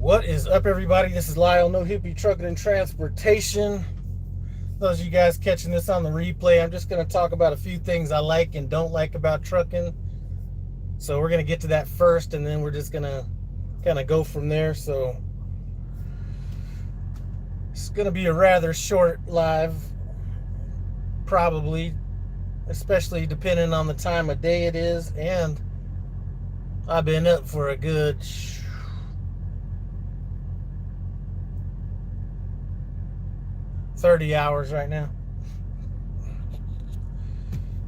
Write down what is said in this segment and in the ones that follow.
What is up, everybody? This is Lyle, No Hippie Trucking and Transportation. Those of you guys catching this on the replay, I'm just going to talk about a few things I like and don't like about trucking. So we're going to get to that first, and then we're just going to kind of go from there. So it's going to be a rather short live, probably, especially depending on the time of day it is. And I've been up for a good 30 hours right now.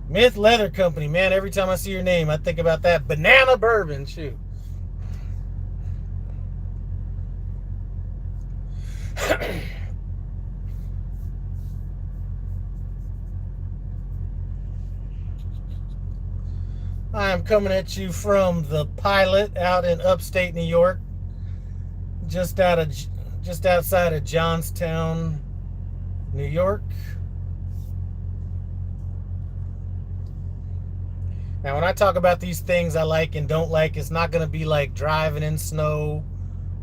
Myth Leather Company, man, every time I see your name, I think about that banana bourbon. Shoot. I am coming at you from the Pilot out in upstate New York, just outside of Johnstown, New York. Now, when I talk about these things I like and don't like, it's not going to be like driving in snow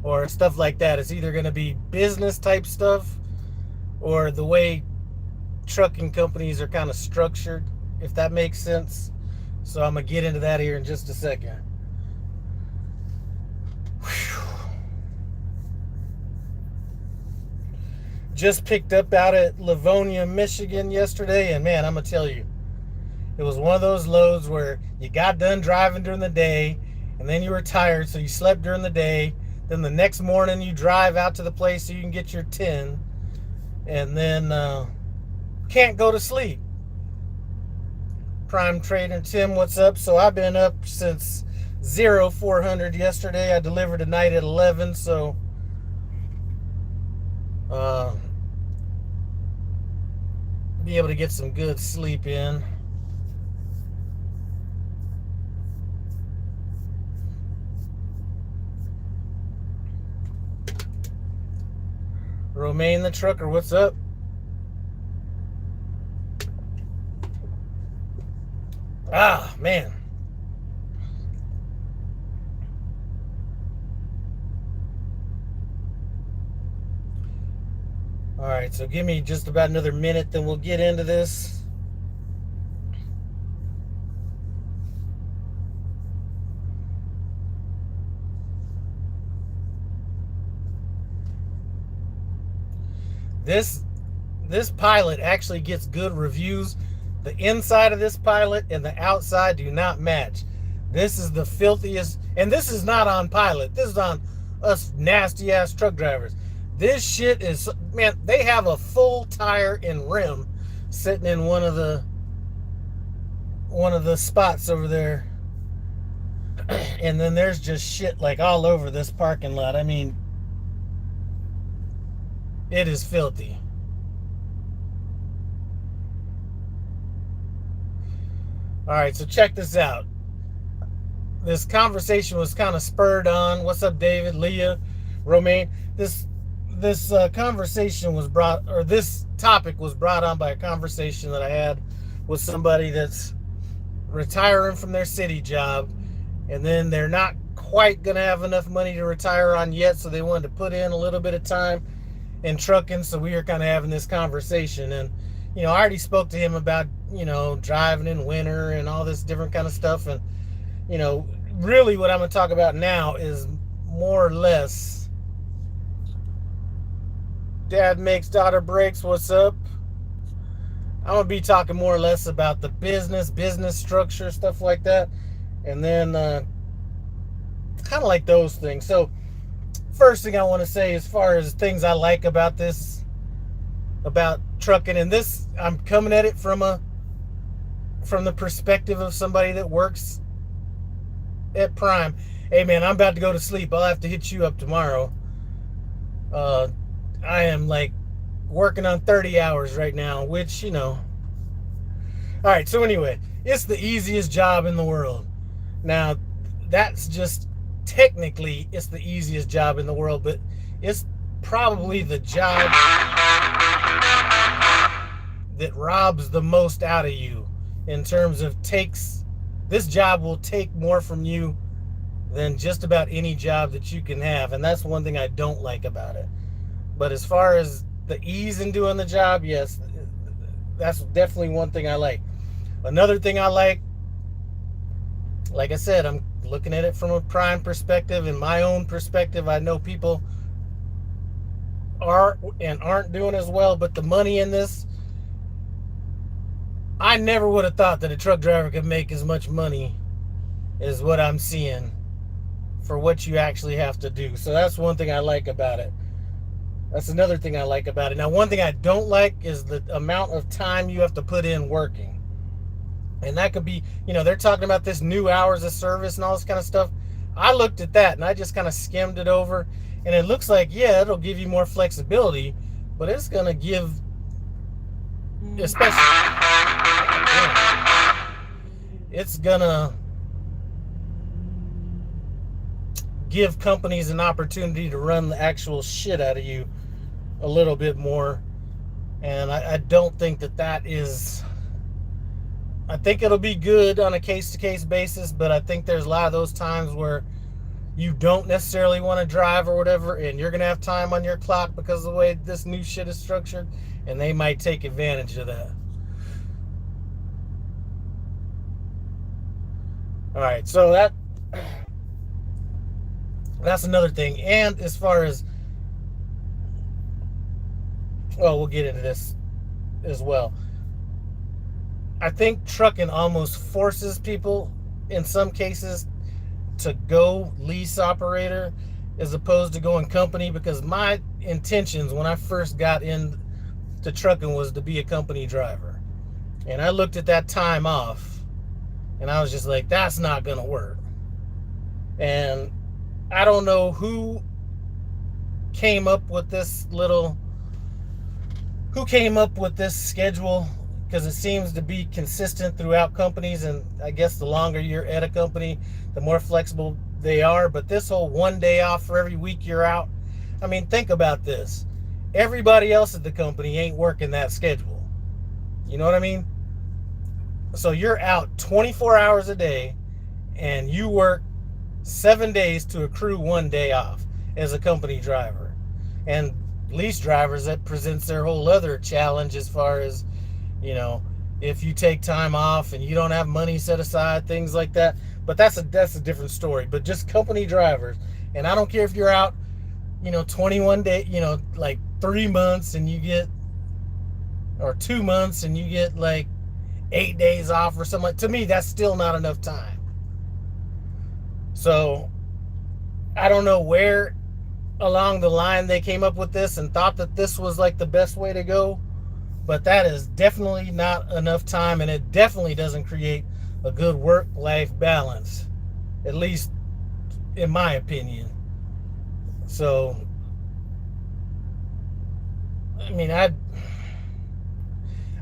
or stuff like that. It's either going to be business type stuff or the way trucking companies are kind of structured, if that makes sense. So I'm going to get into that here in just a second. Just picked up out at Livonia, Michigan yesterday, and man, I'm going to tell you, it was one of those loads where you got done driving during the day, and then you were tired, so you slept during the day. Then the next morning you drive out to the place so you can get your tin, and then can't go to sleep. Prime Trader Tim, what's up? So I've been up since 0400 yesterday. I delivered tonight at 11, so be able to get some good sleep in. Romaine the trucker, what's up? Ah, man. All right, so give me just about another minute, then we'll get into this. This Pilot actually gets good reviews. The inside of this Pilot and the outside do not match. This is the filthiest, and this is not on Pilot. This is on us nasty ass truck drivers. This shit is, man, they have a full tire and rim sitting in one of the spots over there. And then there's just shit like all over this parking lot. I mean, it is filthy. All right, so check this out. This conversation was kind of spurred on. What's up, David, Leah, Romaine? This conversation was brought, or this topic was brought on by a conversation that I had with somebody that's retiring from their city job, and then they're not quite going to have enough money to retire on yet, so they wanted to put in a little bit of time in trucking. So we were kind of having this conversation, and I already spoke to him about driving in winter and all this different kind of stuff, and really what I'm going to talk about now is more or less dad makes, daughter breaks. What's up? I'm going to be talking more or less about the business structure, stuff like that, and then kind of like those things. So first thing I want to say, as far as things I like about this, about trucking, and this, I'm coming at it from the perspective of somebody that works at Prime. Hey man, I'm about to go to sleep. I'll have to hit you up tomorrow. I am like working on 30 hours right now, which, all right, so anyway, it's the easiest job in the world. Now, that's just technically it's the easiest job in the world, but it's probably the job that robs the most out of you in terms of this job will take more from you than just about any job that you can have. And that's one thing I don't like about it. But as far as the ease in doing the job, yes, that's definitely one thing I like. Another thing I like I said, I'm looking at it from a prime perspective. In my own perspective, I know people are and aren't doing as well, but the money in this, I never would have thought that a truck driver could make as much money as what I'm seeing for what you actually have to do. So that's one thing I like about it. That's another thing I like about it. Now, one thing I don't like is the amount of time you have to put in working. And that could be, they're talking about this new hours of service and all this kind of stuff. I looked at that and I just kind of skimmed it over. And it looks like, yeah, it'll give you more flexibility, but it's going to give, especially, it's going to give companies an opportunity to run the actual shit out of you a little bit more. And I don't think that is, I think it'll be good on a case-to-case basis, but I think there's a lot of those times where you don't necessarily want to drive or whatever, and you're going to have time on your clock because of the way this new shit is structured, and they might take advantage of that. All right, so that's another thing. And as far as, well, we'll get into this as well. I think trucking almost forces people in some cases to go lease operator as opposed to going company, because my intentions when I first got into trucking was to be a company driver. And I looked at that time off and I was just like, that's not going to work. And I don't know who came up with this schedule, because it seems to be consistent throughout companies, and I guess the longer you're at a company, the more flexible they are. But this whole 1 day off for every week you're out, I mean, think about this. Everybody else at the company ain't working that schedule. You know what I mean? So you're out 24 hours a day and you work 7 days to accrue 1 day off as a company driver. And lease drivers, that presents their whole other challenge as far as, if you take time off and you don't have money set aside, things like that. But that's a different story. But just company drivers, and I don't care if you're out, 21 days, like 3 months and you get, or 2 months and you get like 8 days off or something. To me, that's still not enough time. So I don't know where along the line they came up with this and thought that this was like the best way to go, but that is definitely not enough time, and it definitely doesn't create a good work-life balance, at least in my opinion. So I mean,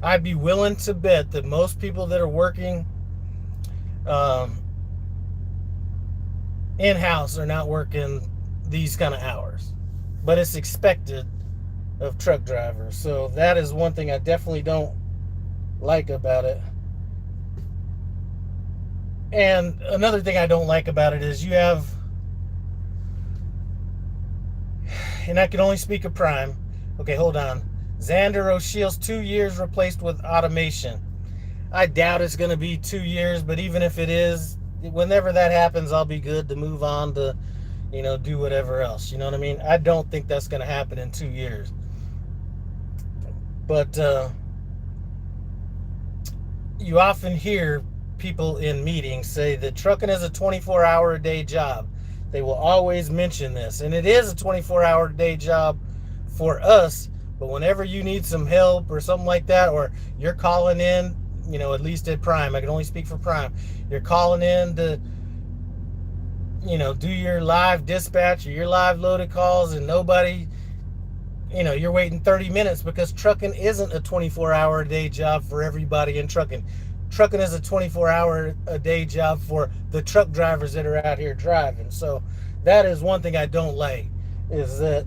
I'd be willing to bet that most people that are working in-house are not working these kind of hours, but it's expected of truck drivers. So that is one thing I definitely don't like about it. And another thing I don't like about it is you have, and I can only speak of Prime. Okay, hold on. Xander O'Sheill's 2 years replaced with automation. I doubt it's going to be 2 years, but even if it is, whenever that happens, I'll be good to move on to, do whatever else. You know what I mean? I don't think that's going to happen in 2 years. But you often hear people in meetings say that trucking is a 24-hour-a-day job. They will always mention this. And it is a 24-hour-a-day job for us, but whenever you need some help or something like that, or you're calling in, at least at Prime, I can only speak for Prime, you're calling in to, do your live dispatch or your live loaded calls, and nobody, you're waiting 30 minutes because trucking isn't a 24-hour-a-day job for everybody in trucking. Trucking is a 24-hour-a-day job for the truck drivers that are out here driving. So that is one thing I don't like, is that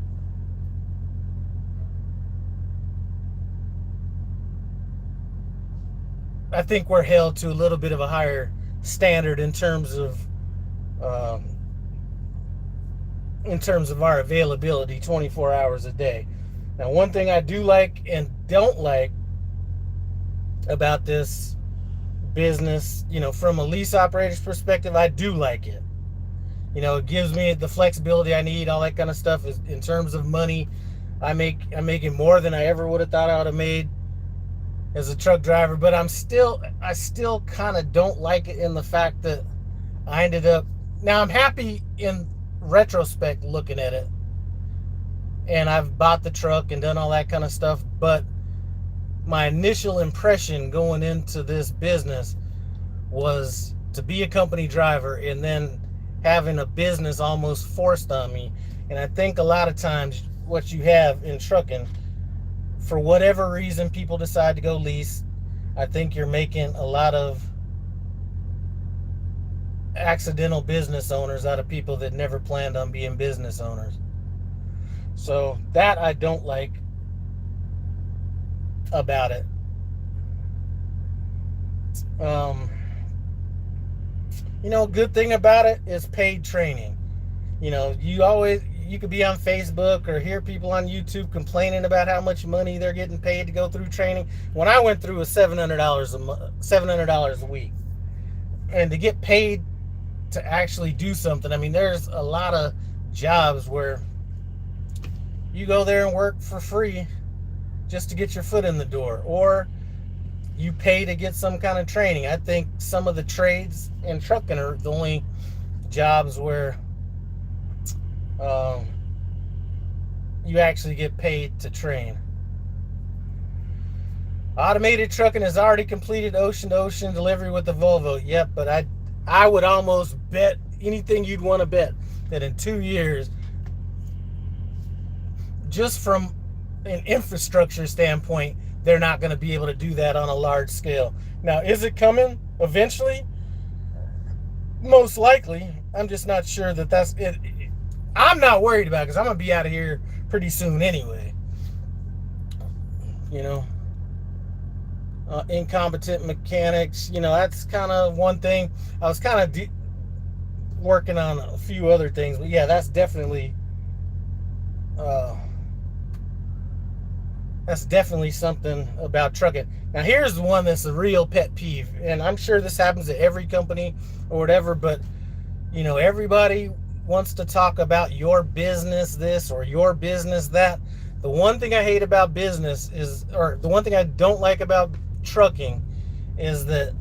I think we're held to a little bit of a higher standard in terms of in terms of our availability 24 hours a day. Now, one thing I do like and don't like about this business, from a lease operator's perspective, I do like it. It gives me the flexibility I need, all that kind of stuff. Is in terms of money, I'm making more than I ever would have thought I would have made as a truck driver. But I still kind of don't like it in the fact that I ended up. Now I'm happy in retrospect looking at it, and I've bought the truck and done all that kind of stuff. But my initial impression going into this business was to be a company driver and then having a business almost forced on me. And I think a lot of times what you have in trucking, for whatever reason people decide to go lease, I think you're making a lot of accidental business owners out of people that never planned on being business owners. So that I don't like about it. Good thing about it is paid training. You could be on Facebook or hear people on YouTube complaining about how much money they're getting paid to go through training. When I went through, was $700 a week, and to get paid to actually do something. I mean, there's a lot of jobs where you go there and work for free just to get your foot in the door, or you pay to get some kind of training. I think some of the trades in trucking are the only jobs where you actually get paid to train. Automated trucking has already completed ocean-to-ocean delivery with the Volvo. Yep, but I would almost bet anything you'd want to bet that in 2 years, just from an infrastructure standpoint, they're not going to be able to do that on a large scale. Now, is it coming eventually? Most likely. I'm just not sure that's it. I'm not worried about it because I'm going to be out of here pretty soon anyway. Incompetent mechanics, that's kind of one thing. I was kind of working on a few other things, but yeah, that's definitely something about trucking. Now, here's the one that's a real pet peeve, and I'm sure this happens at every company or whatever, but everybody wants to talk about your business this or your business that. The one thing I hate about business or the one thing I don't like about trucking is that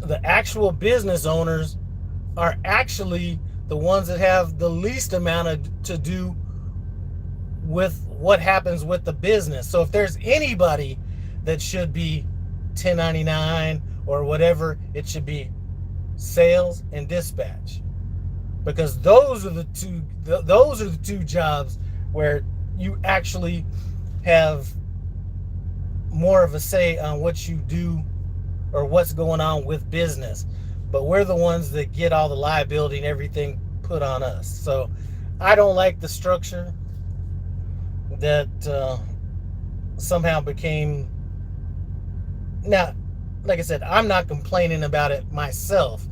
the actual business owners are actually the ones that have the least amount to do with what happens with the business. So if there's anybody that should be 1099 or whatever, it should be sales and dispatch, because those are the two jobs where you actually have more of a say on what you do or what's going on with business. But we're the ones that get all the liability and everything put on us. So I don't like the structure that somehow became. Now, like I said, I'm not complaining about it myself,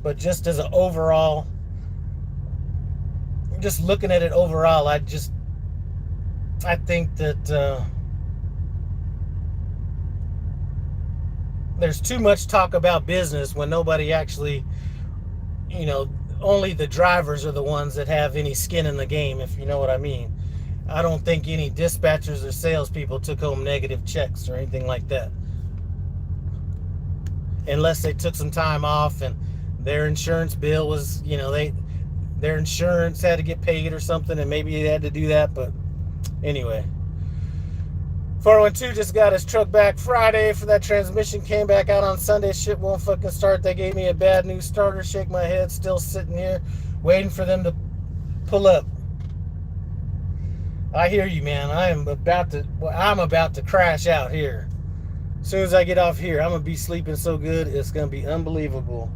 but just as an overall, just looking at it overall, I think that there's too much talk about business when nobody actually, only the drivers are the ones that have any skin in the game, if you know what I mean. I don't think any dispatchers or salespeople took home negative checks or anything like that, unless they took some time off and their insurance bill was, their insurance had to get paid or something, and maybe they had to do that. But anyway, 412 just got his truck back Friday for that transmission. Came back out on Sunday. Shit won't fucking start. They gave me a bad news starter. Shake my head. Still sitting here waiting for them to pull up. I hear you, man. I'm about to crash out here. As soon as I get off here, I'm gonna be sleeping so good, it's gonna be unbelievable.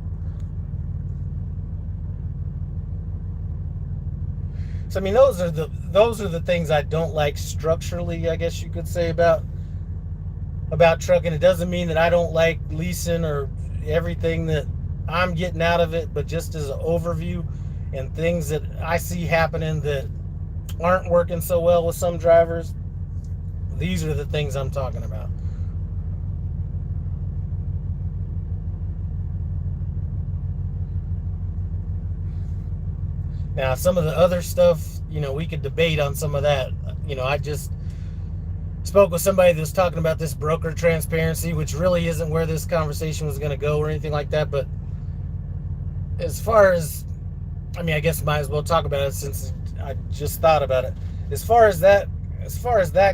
So I mean, those are the things I don't like structurally, I guess you could say, about trucking. It doesn't mean that I don't like leasing or everything that I'm getting out of it, but just as an overview, and things that I see happening that aren't working so well with some drivers, these are the things I'm talking about. Now, some of the other stuff, we could debate on some of that. I just spoke with somebody that was talking about this broker transparency, which really isn't where this conversation was going to go or anything like that. But as far as, I guess might as well talk about it since I just thought about it. As far as that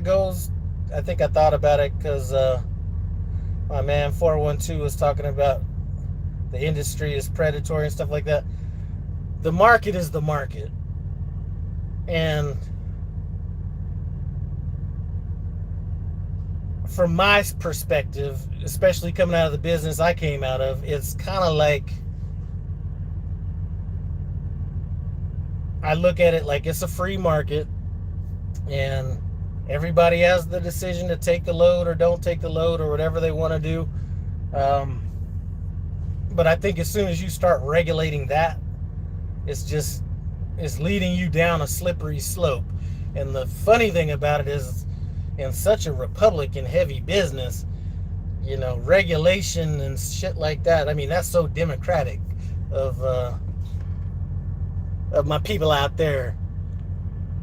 goes, I think I thought about it because my man 412 was talking about the industry is predatory and stuff like that. The market is the market, and from my perspective, especially coming out of the business I came out of, it's kind of like I look at it like it's a free market, and everybody has the decision to take the load or don't take the load or whatever they want to do. But I think as soon as you start regulating that, it's leading you down a slippery slope. And the funny thing about it is, in such a Republican heavy business, regulation and shit like that, that's so democratic of my people out there.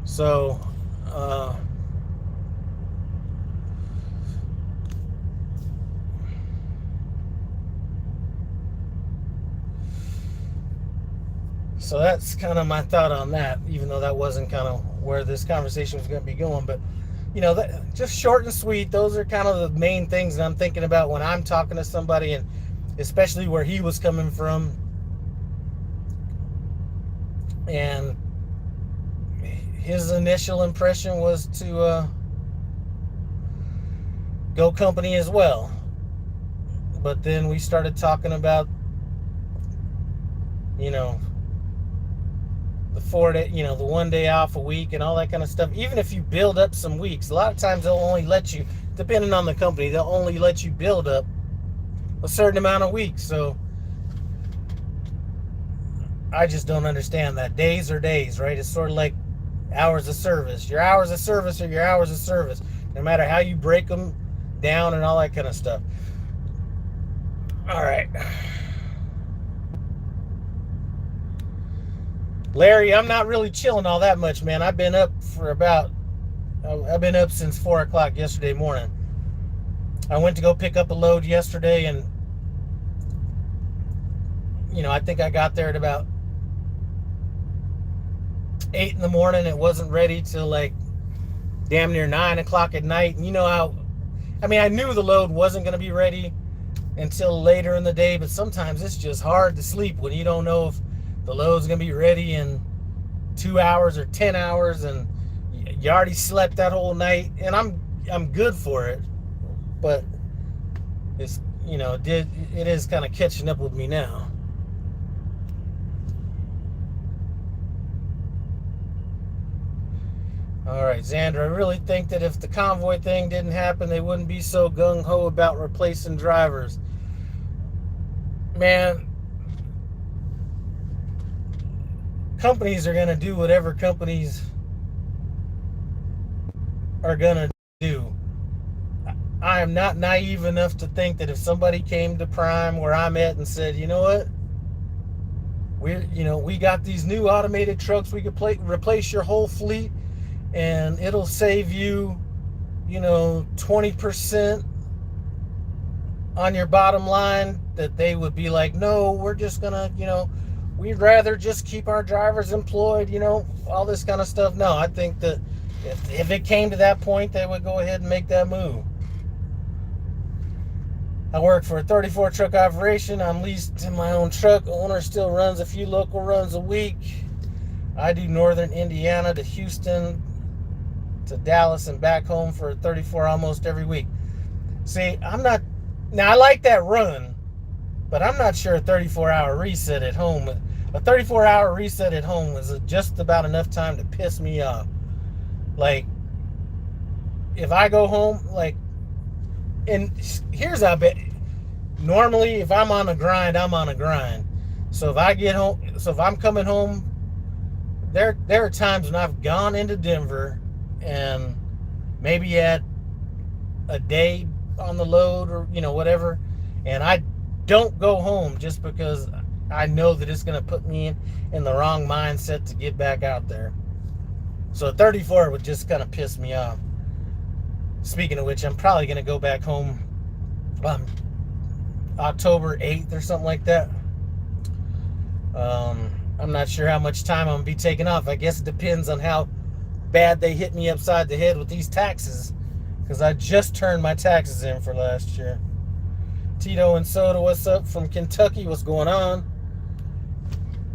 So so that's kind of my thought on that, even though that wasn't kind of where this conversation was going to be going. But just short and sweet, those are kind of the main things that I'm thinking about when I'm talking to somebody, and especially where he was coming from. And his initial impression was to go company as well. But then we started talking about, the 4-day, the 1 day off a week and all that kind of stuff. Even if you build up some weeks, a lot of times they'll only let you, depending on the company, they'll only let you build up a certain amount of weeks. So I just don't understand that. Days are days, right? It's sort of like hours of service. Your hours of service are your hours of service, no matter how you break them down and all that kind of stuff. All right. Larry, I'm not really chilling all that much, man. I've been up since 4 o'clock yesterday morning. I went to go pick up a load yesterday, and I think I got there at about 8 in the morning. It wasn't ready till like damn near 9 o'clock at night. And I knew the load wasn't going to be ready until later in the day, but sometimes it's just hard to sleep when you don't know if the load's going to be ready in 2 hours or 10 hours, and you already slept that whole night. And I'm good for it, but it's, it is kind of catching up with me now. All right, Xander, I really think that if the convoy thing didn't happen, they wouldn't be so gung-ho about replacing drivers. Man, companies are going to do whatever companies are going to do. I am not naive enough to think that if somebody came to Prime where I'm at and said, you know what, we got these new automated trucks, we could replace your whole fleet, and it'll save you, 20% on your bottom line, that they would be like, no, we're just gonna, we'd rather just keep our drivers employed, all this kind of stuff. No, I think that if it came to that point, they would go ahead and make that move. I work for a 34 truck operation. I'm leased in my own truck. Owner still runs a few local runs a week. I do northern Indiana to Houston to Dallas and back home for 34 almost every week. See, now I like that run, but I'm not sure a 34-hour reset at home. A 34-hour reset at home is just about enough time to piss me off. Like, if I go home, and here's how I bet. Normally, if I'm on a grind, I'm on a grind. So if I get home, if I'm coming home there are times when I've gone into Denver and maybe had a day on the load or whatever, and I don't go home just because I know that it's going to put me in the wrong mindset to get back out there. So 34 would just kind of piss me off. Speaking of which, I'm probably going to go back home October 8th or something like that. I'm not sure how much time I'm going to be taking off. I guess it depends on how bad they hit me upside the head with these taxes, because I just turned my taxes in for last year. Tito and Soda, what's up from Kentucky? What's going on?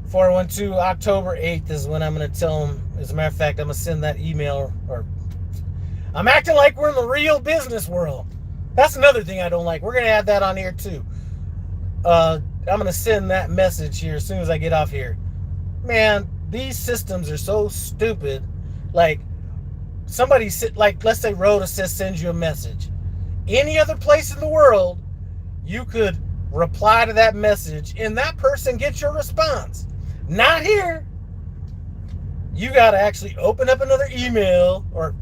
412 October 8th is when I'm going to tell them. As a matter of fact, I'm going to send that email. Or I'm acting like we're in the real business world. That's another thing I don't like. We're going to add that on here too. I'm going to send that message here as soon as I get off here. Man, these systems are so stupid. Like, somebody, like, let's say RotoAssist sends you a message. Any other place in the world, you could reply to that message and that person gets your response. Not here. You got to actually open up another email or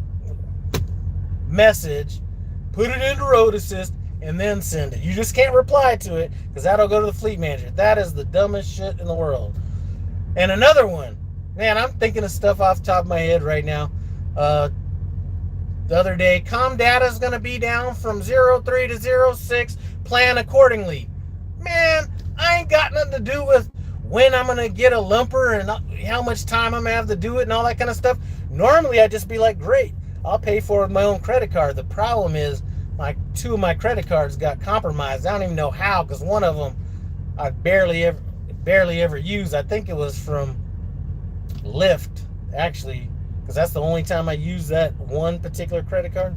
message, put it into RotoAssist, and then send it. You just can't reply to it because that'll go to the fleet manager. That is the dumbest shit in the world. And another one, man, I'm thinking of stuff off the top of my head right now. The other day, com data is going to be down from 03 to 06. Plan accordingly. Man, I ain't got nothing to do with when I'm going to get a lumper and how much time I'm going to have to do it and all that kind of stuff. Normally, I'd just be like, great, I'll pay for it with my own credit card. The problem is two of my credit cards got compromised. I don't even know how, because one of them I barely ever use. I think it was from Lyft, actually, because that's the only time I use that one particular credit card.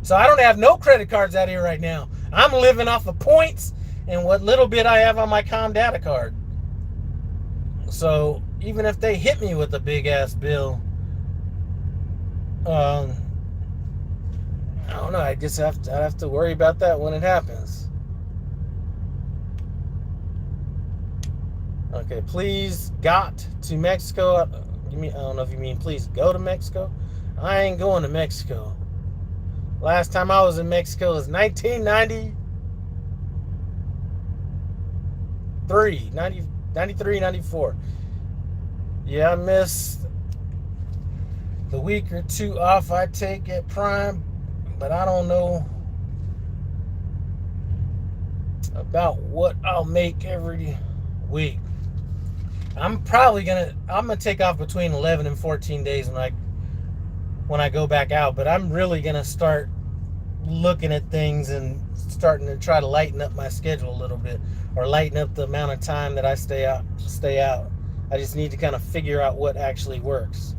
So I don't have no credit cards out here right now. I'm living off of points and what little bit I have on my com data card. So even if they hit me with a big ass bill, I don't know. I just have to worry about that when it happens. Okay, please got to Mexico. I don't know if you mean please go to Mexico. I ain't going to Mexico. Last time I was in Mexico was 93, 94. Yeah, I missed the week or two off I take at Prime, but I don't know about what I'll make every week. I'm gonna take off between 11 and 14 days when I go back out, but I'm really gonna start looking at things and starting to try to lighten up my schedule a little bit, or lighten up the amount of time that I stay out. I just need to kind of figure out what actually works.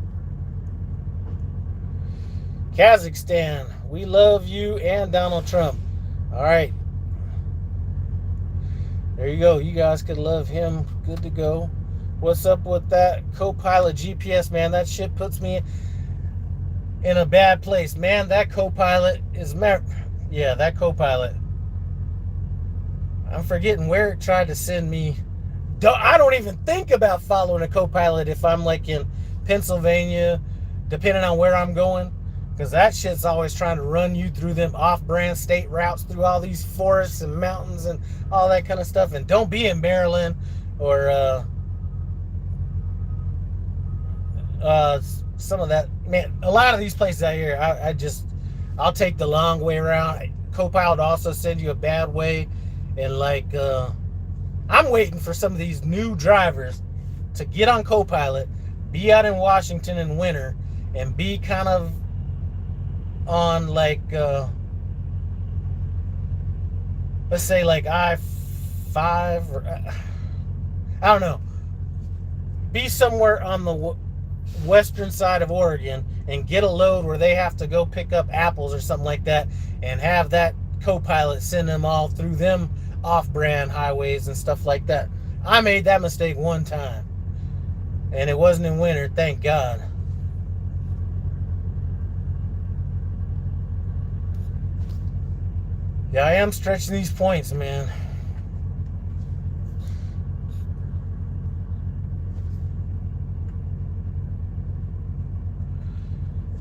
Kazakhstan, we love you and Donald Trump. All right. There you go. You guys could love him. Good to go. What's up with that Copilot GPS, man? That shit puts me in a bad place. Man, that Copilot is... Yeah, that Copilot. I'm forgetting where it tried to send me. I don't even think about following a Copilot if I'm like in Pennsylvania, depending on where I'm going. Because that shit's always trying to run you through them off-brand state routes through all these forests and mountains and all that kind of stuff. And don't be in Maryland or some of that. Man, a lot of these places out here, I'll take the long way around. Copilot also send you a bad way. And like, I'm waiting for some of these new drivers to get on Copilot, be out in Washington in winter, and be kind of on like let's say like I-5 or I don't know, be somewhere on the western side of Oregon and get a load where they have to go pick up apples or something like that, and have that Copilot send them all through them off-brand highways and stuff like that. I made that mistake one time, and it wasn't in winter, thank God. Yeah, I am stretching these points, man.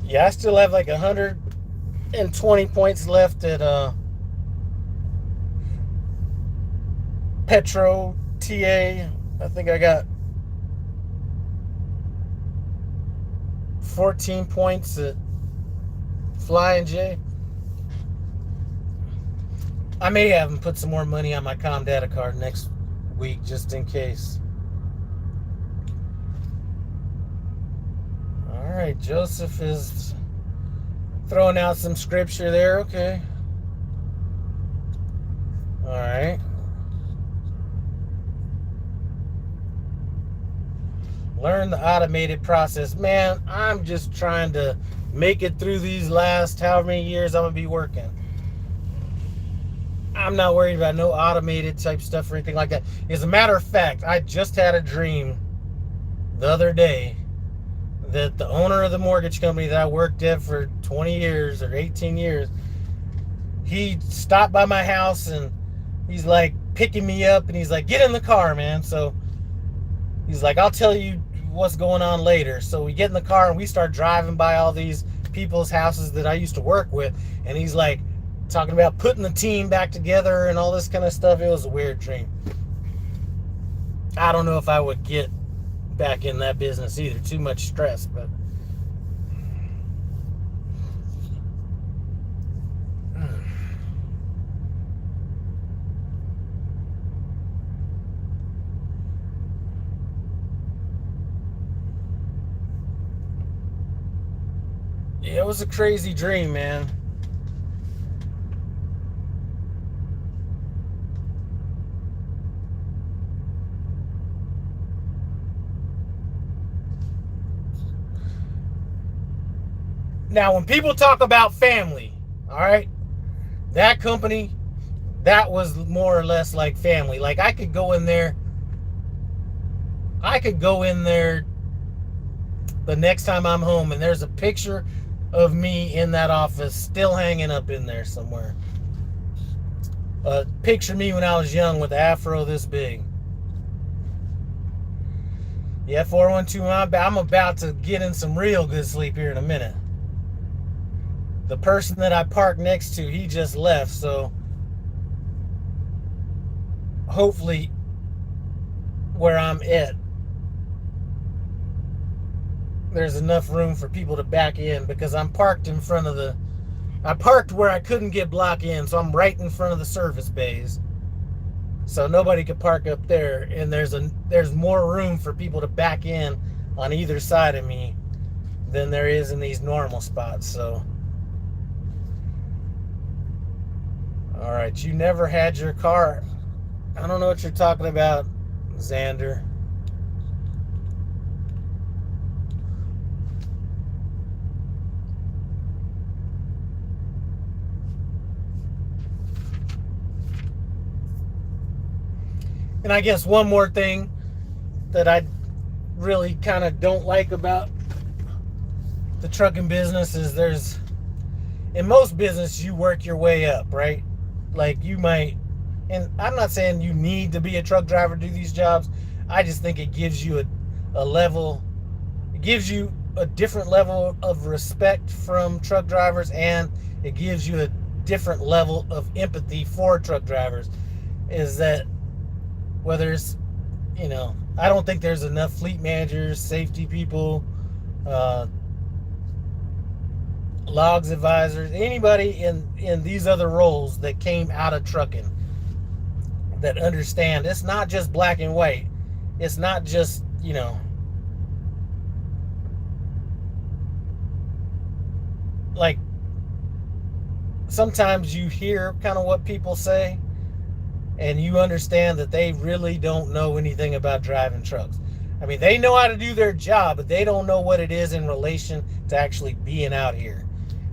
Yeah, I still have like 120 points left at Petro TA. I think I got 14 points at Flying J. I may have him put some more money on my Comdata card next week just in case. All right, Joseph is throwing out some scripture there. Okay. All right. Learn the automated process. Man, I'm just trying to make it through these last however many years I'm going to be working. I'm not worried about no automated type stuff or anything like that. As a matter of fact, I just had a dream the other day that the owner of the mortgage company that I worked at for 20 years or 18 years, he stopped by my house and he's like picking me up and he's like, get in the car, man. So he's like, I'll tell you what's going on later. So we get in the car and we start driving by all these people's houses that I used to work with. And he's like talking about putting the team back together and all this kind of stuff. It was a weird dream. I don't know if I would get back in that business either. Too much stress, but yeah, it was a crazy dream, man. Now, when people talk about family, all right, that company, that was more or less like family. Like I could go in there the next time I'm home and there's a picture of me in that office still hanging up in there somewhere. Picture me when I was young with the afro this big. Yeah, 412, I'm about to get in some real good sleep here in a minute. The person that I parked next to, he just left, so hopefully where I'm at, there's enough room for people to back in because I'm parked in front of I parked where I couldn't get block in, so I'm right in front of the service bays. So nobody could park up there, and there's more room for people to back in on either side of me than there is in these normal spots. So all right, you never had your car. I don't know what you're talking about, Xander. And I guess one more thing that I really kind of don't like about the trucking business is in most business you work your way up, right? Like you might, and I'm not saying you need to be a truck driver to do these jobs. I just think it gives you a level, it gives you a different level of respect from truck drivers, and it gives you a different level of empathy for truck drivers. Is that whether it's, I don't think there's enough fleet managers, safety people, logs advisors, anybody in these other roles that came out of trucking that understand it's not just black and white. It's not just, like sometimes you hear kind of what people say and you understand that they really don't know anything about driving trucks. I mean, they know how to do their job, but they don't know what it is in relation to actually being out here.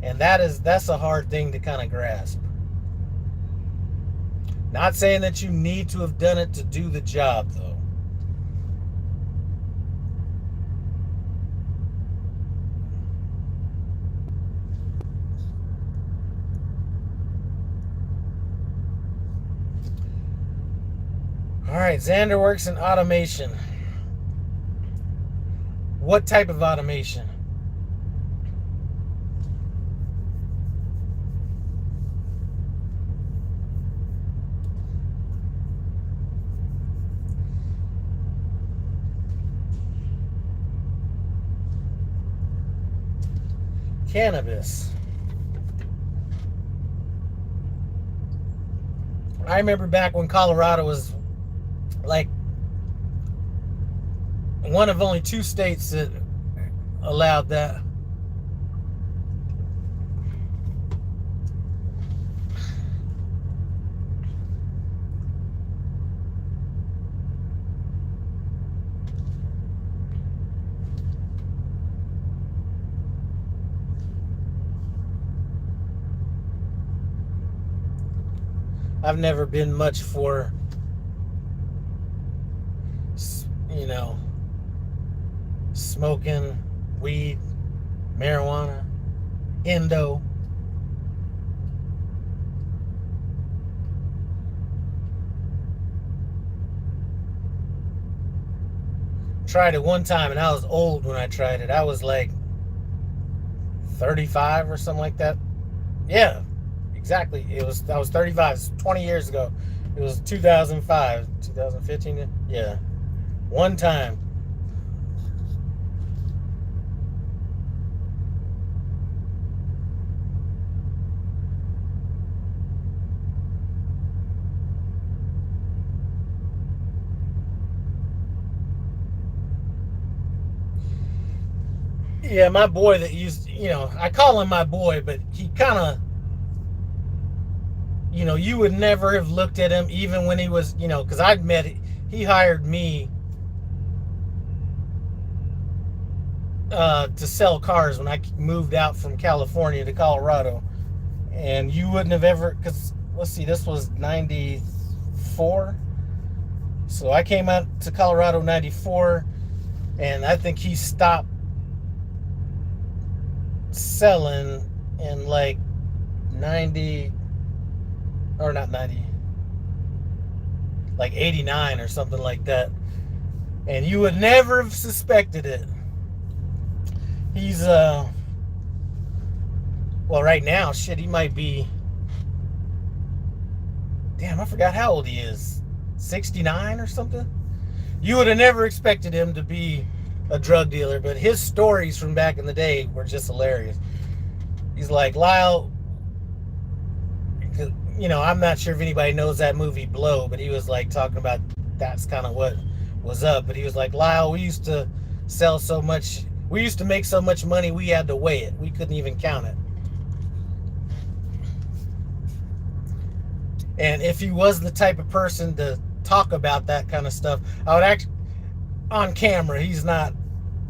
And that's a hard thing to kind of grasp. Not saying that you need to have done it to do the job, though. All right, Xander works in automation. What type of automation? Cannabis. I remember back when Colorado was like one of only 2 states that allowed that. I've never been much for, you know, smoking weed, marijuana, endo. Tried it one time and I was old when I tried it. I was like 35 or something like that. Yeah, exactly. I was 35. It's 20 years ago. It was 2005, 2015. Yeah, one time. Yeah, my boy that used, I call him my boy, but he kind of, you would never have looked at him even when he was, because I'd met, he hired me to sell cars when I moved out from California to Colorado. And you wouldn't have ever, because let's see, this was 94. So I came out to Colorado 94, and I think he stopped selling in like 90, or not 90, like 89 or something like that. And you would never have suspected it. He's, well, right now, shit, he might be, damn, I forgot how old he is. 69 or something? You would have never expected him to be a drug dealer, but his stories from back in the day were just hilarious. He's like, Lyle, I'm not sure if anybody knows that movie Blow, but he was like talking about that's kind of what was up. But he was like, Lyle, we used to make so much money we had to weigh it. We couldn't even count it. And if he was the type of person to talk about that kind of stuff, I would actually, on camera, he's not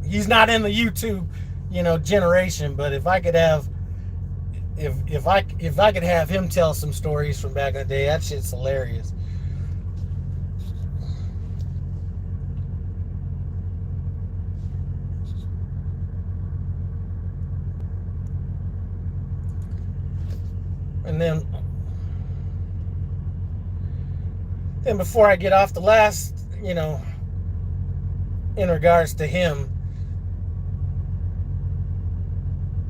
in the YouTube, generation. But if I could have, if I could have him tell some stories from back in the day, that shit's hilarious. And then before I get off, the last, in regards to him,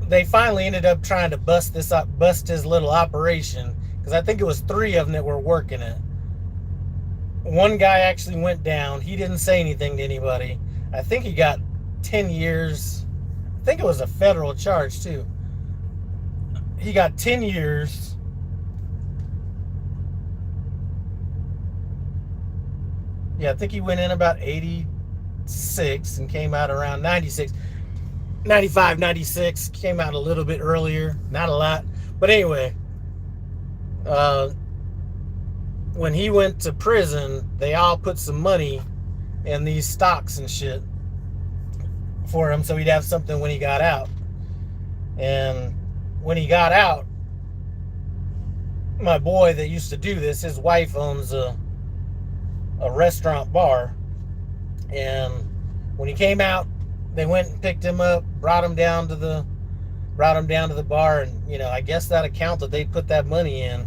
they finally ended up trying to bust his little operation, because I think it was 3 of them that were working it. One guy actually went down. He didn't say anything to anybody. I think he got 10 years. I think it was a federal charge too. He got 10 years. Yeah, I think he went in about 86 and came out around 96. 95, 96, came out a little bit earlier, not a lot. But anyway, when he went to prison, they all put some money in these stocks and shit for him so he'd have something when he got out. And when he got out, my boy that used to do this, his wife owns a restaurant bar. And when he came out, they went and picked him up, brought him down to the bar, and I guess that account that they put that money in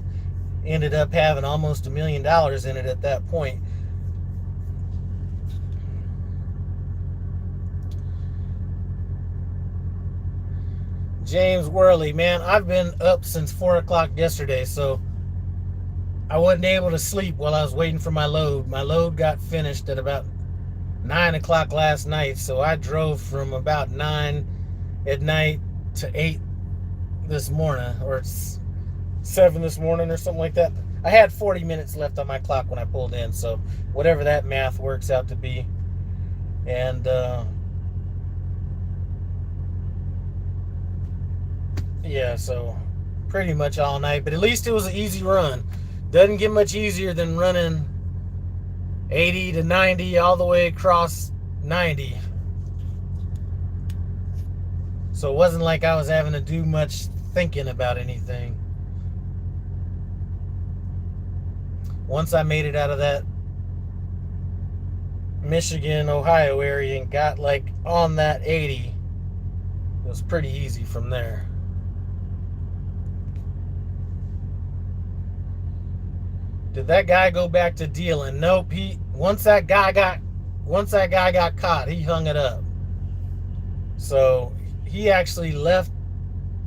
ended up having almost $1 million in it at that point. James Whirly, man, I've been up since 4 o'clock yesterday, so I wasn't able to sleep while I was waiting for my load. My load got finished at about 9 o'clock last night, so I drove from about 9 at night to 8 this morning, or it's 7 this morning or something like that. I had 40 minutes left on my clock when I pulled in, so whatever that math works out to be. And yeah, so pretty much all night, but at least it was an easy run. Doesn't get much easier than running 80 to 90 all the way across 90. So it wasn't like I was having to do much thinking about anything. Once I made it out of that Michigan, Ohio area and got like on that 80, it was pretty easy from there. Did that guy go back to dealing? Nope. Once that guy got caught, he hung it up. So he actually left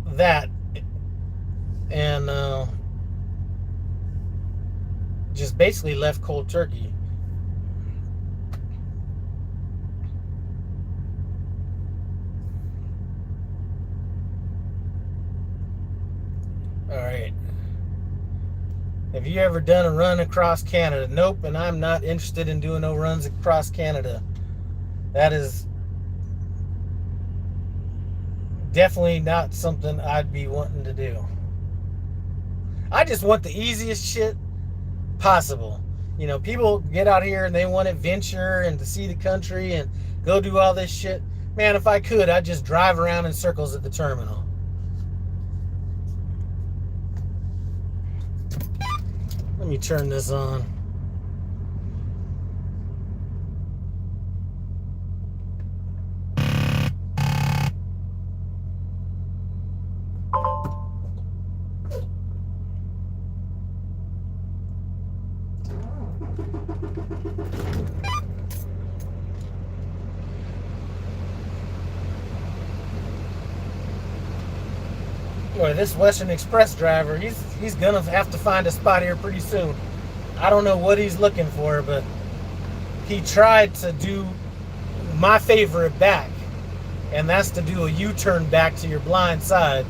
that and just basically left cold turkey. All right. Have you ever done a run across Canada? Nope, and I'm not interested in doing no runs across Canada. That is definitely not something I'd be wanting to do. I just want the easiest shit possible. You know, people get out here and they want adventure and to see the country and go do all this shit. Man, if I could, I'd just drive around in circles at the terminal. Let me turn this on. Boy, this Western Express driver, he's gonna have to find a spot here pretty soon. I don't know what he's looking for, but he tried to do my favorite back, and that's to do a U-turn back to your blind side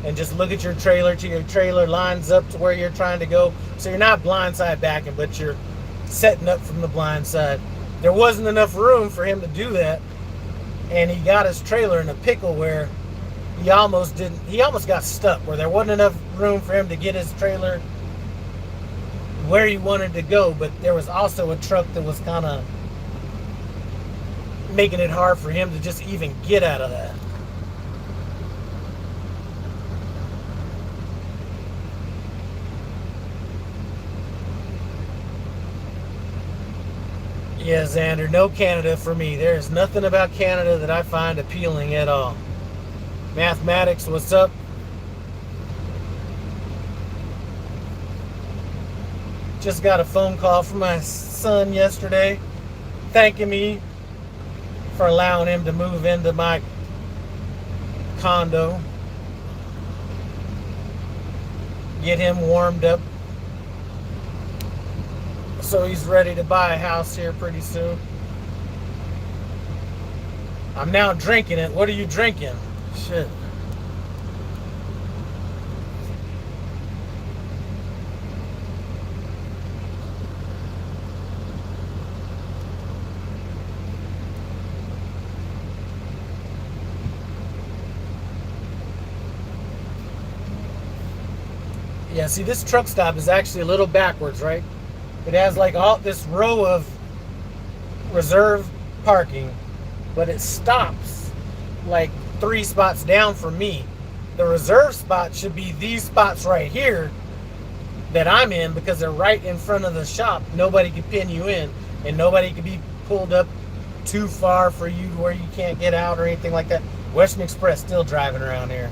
and just look at your trailer till your trailer lines up to where you're trying to go. So you're not blindside backing, but you're setting up from the blind side. There wasn't enough room for him to do that, and he got his trailer in a pickle where he almost got stuck, where there wasn't enough room for him to get his trailer where he wanted to go, but there was also a truck that was kind of making it hard for him to just even get out of that. Yeah, Xander, no Canada for me. There's nothing about Canada that I find appealing at all. Mathematics, what's up? Just got a phone call from my son yesterday thanking me for allowing him to move into my condo. Get him warmed up so he's ready to buy a house here pretty soon. I'm now drinking it. What are you drinking? Shit. Yeah, see, this truck stop is actually a little backwards, right? It has like all this row of reserve parking, but it stops like 3 spots down from me. The reserve spot should be these spots right here that I'm in, because they're right in front of the shop. Nobody can pin you in, and nobody can be pulled up too far for you where you can't get out or anything like that. Western Express still driving around here.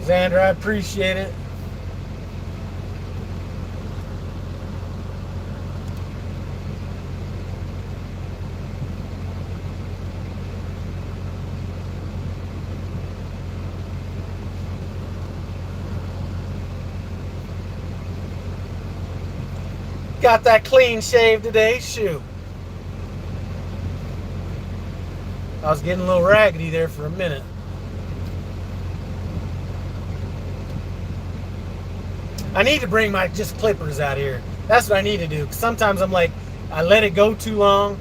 Xander, I appreciate it. Got that clean shave today, shoot. I was getting a little raggedy there for a minute. I need to bring my just clippers out here. That's what I need to do. 'Cause sometimes I'm like, I let it go too long,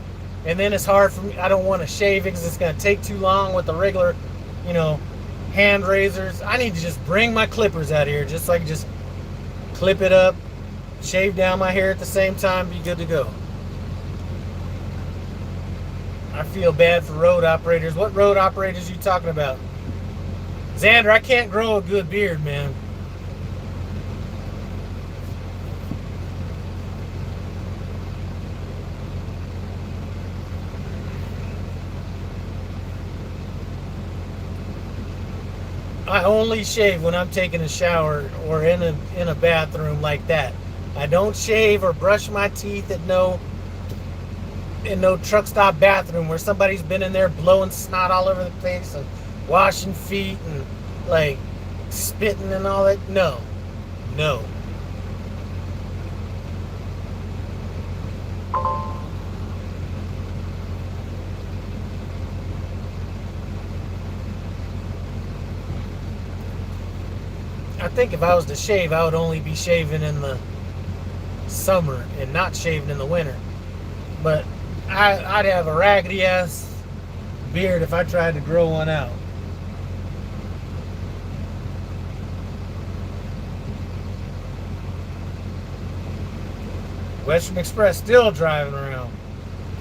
and then it's hard for me. I don't want to shave it because it's going to take too long with the regular, you know, hand razors. I need to just bring my clippers out here just so I can just clip it up, shave down my hair at the same time, be good to go. I feel bad for road operators. What road operators are you talking about? Xander, I can't grow a good beard, man. I only shave when I'm taking a shower or in a bathroom like that. I don't shave or brush my teeth at no truck stop bathroom where somebody's been in there blowing snot all over the place and washing feet and like spitting and all that. No. I think if I was to shave, I would only be shaving in the summer and not shaving in the winter. But I'd have a raggedy ass beard if I tried to grow one out. Western Express still driving around.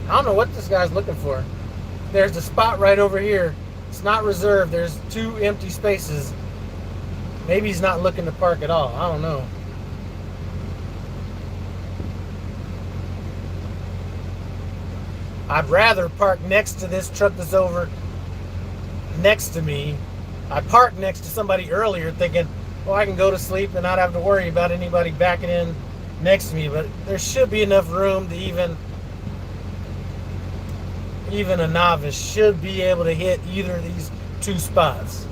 I don't know what this guy's looking for. There's a spot right over here. It's not reserved. There's 2 empty spaces. Maybe he's not looking to park at all. I don't know. I'd rather park next to this truck that's over next to me. I parked next to somebody earlier thinking, well, I can go to sleep and not have to worry about anybody backing in next to me. But there should be enough room to even a novice should be able to hit either of these 2 spots.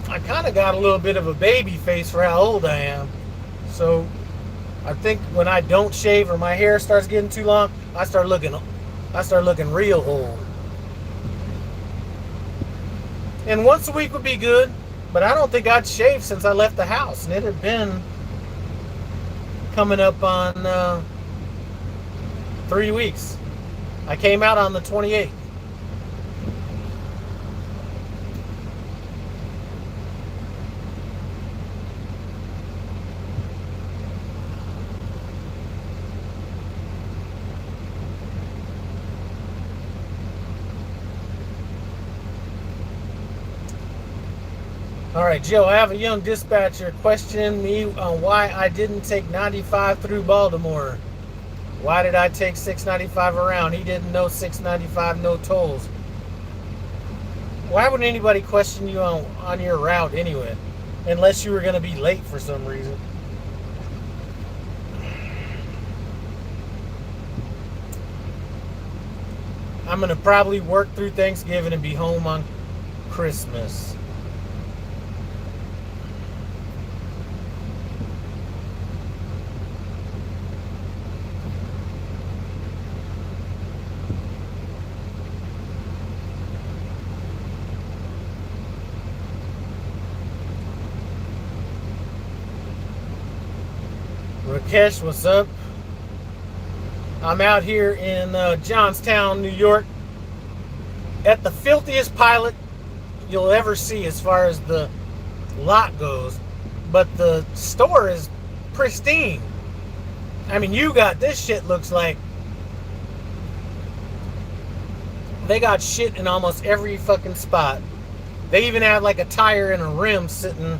I kind of got a little bit of a baby face for how old I am. So I think when I don't shave or my hair starts getting too long, I start looking real old. And once a week would be good, but I don't think I'd shaved since I left the house, and it had been coming up on 3 weeks. I came out on the 28th. All right, Joe, I have a young dispatcher questioning me on why I didn't take 95 through Baltimore. Why did I take 695 around? He didn't know 695, no tolls. Why would anybody question you on your route anyway? Unless you were going to be late for some reason. I'm going to probably work through Thanksgiving and be home on Christmas. Rakesh, what's up? I'm out here in Johnstown, New York, at the filthiest pilot you'll ever see as far as the lot goes. But the store is pristine. I mean, this shit looks like they got shit in almost every fucking spot. They even have like a tire and a rim sitting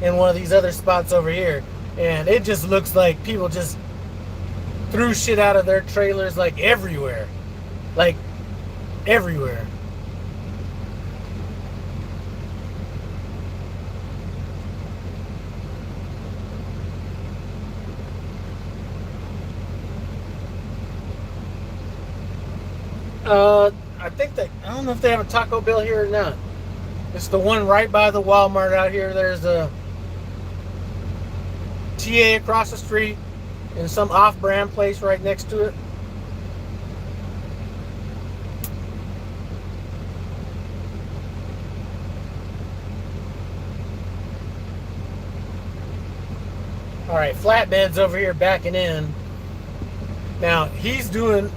in one of these other spots over here. And it just looks like people just threw shit out of their trailers like everywhere. Like everywhere. I don't know if they have a Taco Bell here or not. It's the one right by the Walmart out here. There's a TA across the street, in some off-brand place right next to it. All right, flatbed's over here backing in. Now he's doing.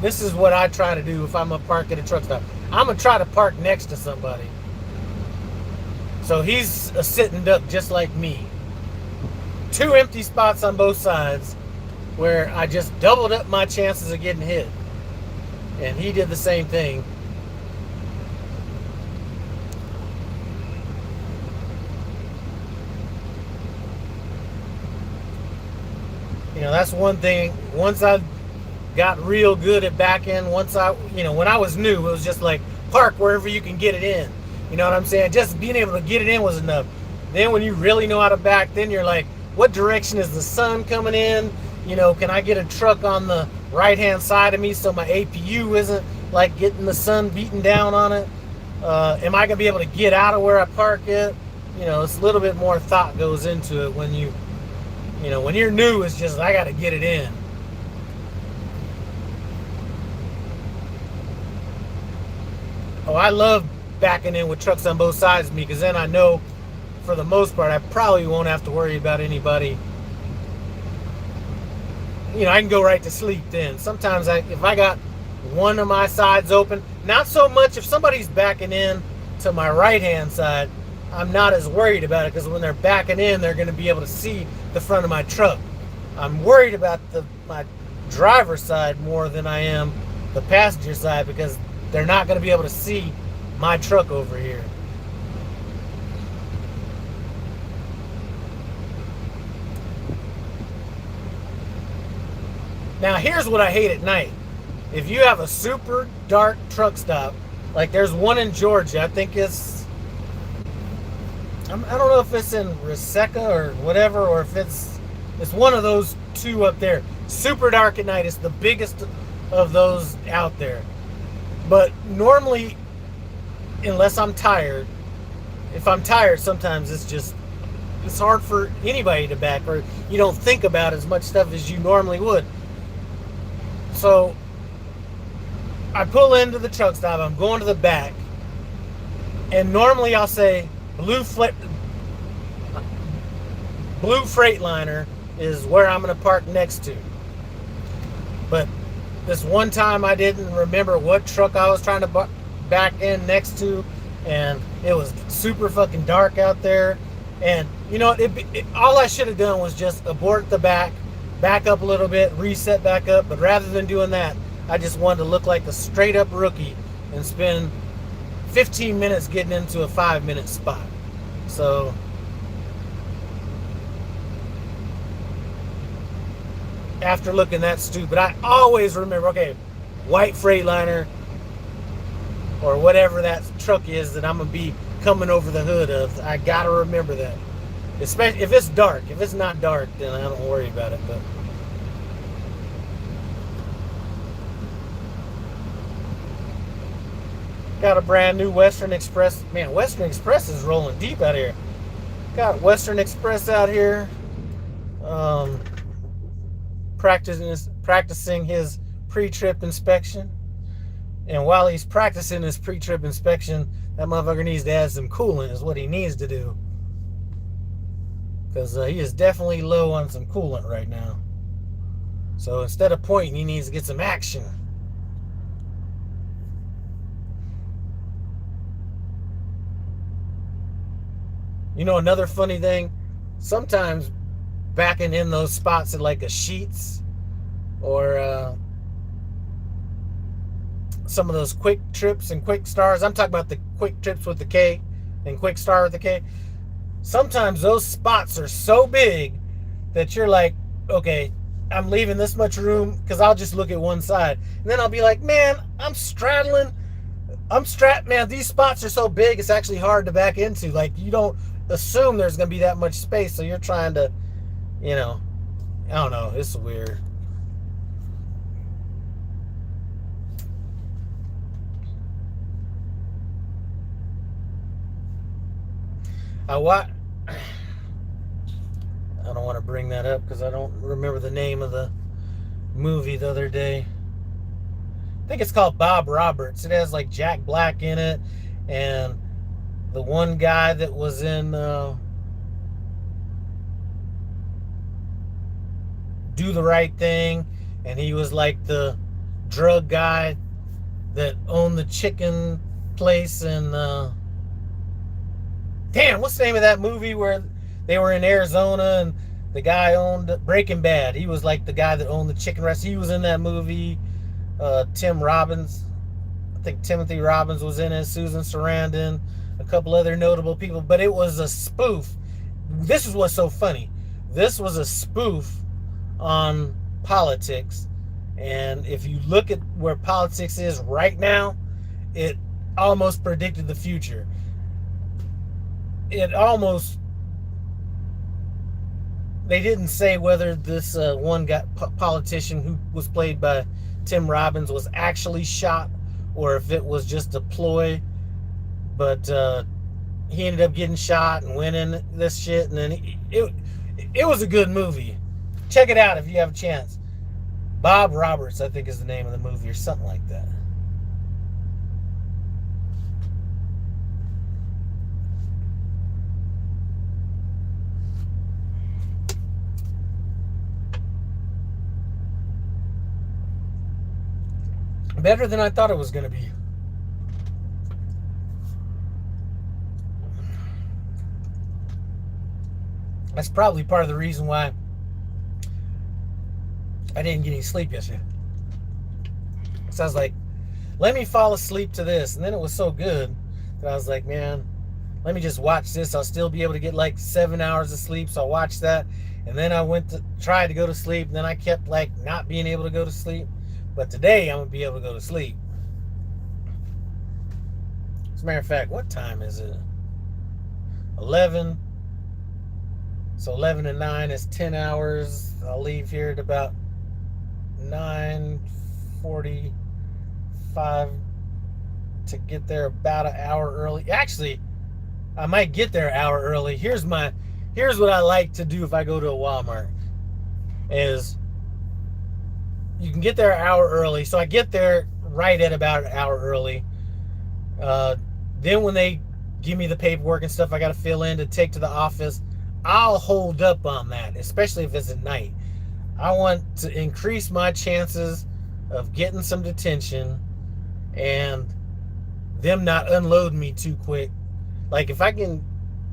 This is what I try to do if I'm gonna park at a truck stop. I'm gonna try to park next to somebody. So he's a sitting duck just like me. 2 empty spots on both sides where I just doubled up my chances of getting hit. And he did the same thing. You know, that's one thing. Once I got real good at back end, when I was new, it was just like park wherever you can get it in. You know what I'm saying? Just being able to get it in was enough. Then when you really know how to back, then you're like, what direction is the sun coming in? You know, can I get a truck on the right hand side of me so my APU isn't like getting the sun beating down on it? Am I gonna be able to get out of where I park it? You know, it's a little bit more thought goes into it when when you're new. It's just I got to get it in. Oh, I love backing in with trucks on both sides of me because then I know for the most part I probably won't have to worry about anybody. I can go right to sleep then. Sometimes if I got one of my sides open, not so much if somebody's backing in to my right hand side, I'm not as worried about it because when they're backing in, they're going to be able to see the front of my truck. I'm worried about my driver's side more than I am the passenger side because they're not going to be able to see my truck over here. Now here's what I hate at night. If you have a super dark truck stop, like there's one in Georgia, I think I don't know if it's in Reseca or whatever, or if it's one of those two up there. Super dark at night. It's the biggest of those out there. But normally, unless I'm tired, if I'm tired, sometimes it's hard for anybody to back, or you don't think about as much stuff as you normally would. So I pull into the truck stop, I'm going to the back, and normally I'll say Blue Freightliner is where I'm going to park next to. But this one time I didn't remember what truck I was trying to back in next to, and it was super fucking dark out there. And all I should have done was just abort the back up a little bit, reset back up. But rather than doing that, I just wanted to look like a straight up rookie and spend 15 minutes getting into a 5-minute spot. So after looking that stupid, I always remember, okay, white Freightliner or whatever that truck is that I'm going to be coming over the hood of. I got to remember that. Especially if it's dark. If it's not dark, then I don't worry about it. But got a brand new Western Express. Man, Western Express is rolling deep out here. Got Western Express out here. Practicing his pre-trip inspection. And while he's practicing his pre-trip inspection, that motherfucker needs to add some coolant is what he needs to do. Because he is definitely low on some coolant right now. So instead of pointing, he needs to get some action. Another funny thing, sometimes backing in those spots at like a Sheetz or some of those Quick Trips and Quick Stars. I'm talking about the Quick Trips with the K and Quick Star with the K. Sometimes those spots are so big that you're like, okay, I'm leaving this much room because I'll just look at one side. And then I'll be like, man, I'm strapped, man, these spots are so big, it's actually hard to back into. Like, you don't assume there's going to be that much space, so you're trying to, I don't know, it's weird. I don't want to bring that up because I don't remember the name of the movie the other day. I think it's called Bob Roberts. It has like Jack Black in it, and the one guy that was in Do the Right Thing, and he was like the drug guy that owned the chicken place. And damn, what's the name of that movie where they were in Arizona and the guy owned Breaking Bad? He was like the guy that owned the chicken restaurant. He was in that movie. Tim Robbins, I think Timothy Robbins was in it, Susan Sarandon, a couple other notable people, but it was a spoof. This is what's so funny. This was a spoof on politics, and if you look at where politics is right now, it almost predicted the future. It almost, they didn't say whether this one politician who was played by Tim Robbins was actually shot or if it was just a ploy, but he ended up getting shot and winning this shit. And then it was a good movie. Check it out if you have a chance. Bob Roberts, I think, is the name of the movie, or something like that. Better than I thought it was going to be. That's probably part of the reason why I didn't get any sleep yesterday. So I was like, let me fall asleep to this. And then it was so good that I was like, man, let me just watch this. I'll still be able to get like 7 hours of sleep. So I watched that. And then I went to try to go to sleep. And then I kept like not being able to go to sleep. But today I'm going to be able to go to sleep. As a matter of fact, what time is it? 11. So 11 and 9 is 10 hours. I'll leave here at about 9:45 to get there about an hour early. Actually, I might get there an hour early. Here's what I like to do if I go to a Walmart is you can get there an hour early. So I get there right at about an hour early. Then when they give me the paperwork and stuff I got to fill in to take to the office, I'll hold up on that, especially if it's at night. I want to increase my chances of getting some detention and them not unloading me too quick. Like if I can,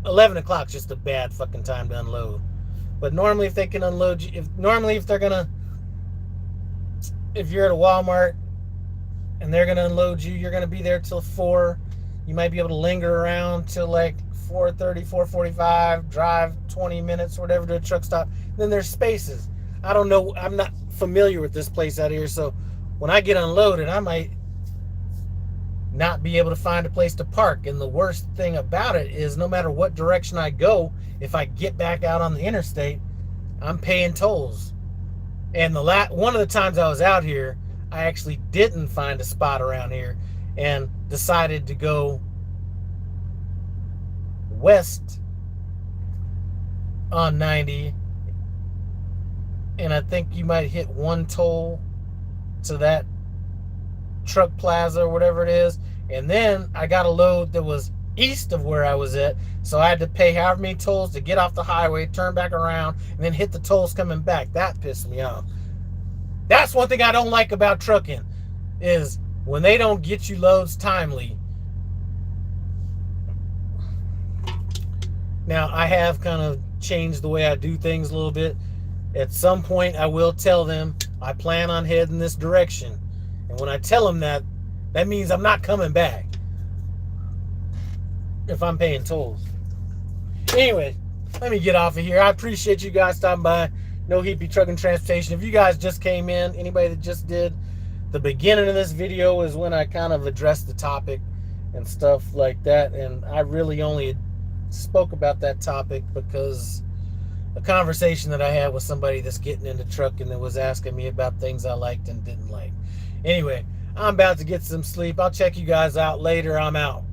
11 o'clock is just a bad fucking time to unload. But normally if they can unload you, if you're at a Walmart and they're going to unload you, you're going to be there till 4. You might be able to linger around till like 4:30, 4:45, drive 20 minutes or whatever to a truck stop. Then there's spaces. I don't know. I'm not familiar with this place out here. So when I get unloaded, I might not be able to find a place to park. And the worst thing about it is no matter what direction I go, if I get back out on the interstate, I'm paying tolls. And one of the times I was out here, I actually didn't find a spot around here and decided to go west on 90. And I think you might hit one toll to that truck plaza or whatever it is. And then I got a load that was east of where I was at. So I had to pay however many tolls to get off the highway, turn back around, and then hit the tolls coming back. That pissed me off. That's one thing I don't like about trucking is when they don't get you loads timely. Now, I have kind of changed the way I do things a little bit. At some point, I will tell them I plan on heading this direction. And when I tell them that, that means I'm not coming back if I'm paying tolls. Anyway, let me get off of here. I appreciate you guys stopping by. No Hippie Trucking Transportation. If you guys just came in, anybody that just did, the beginning of this video is when I kind of addressed the topic and stuff like that. And I really only spoke about that topic because a conversation that I had with somebody that's getting into trucking that was asking me about things I liked and didn't like. Anyway, I'm about to get some sleep. I'll check you guys out later. I'm out.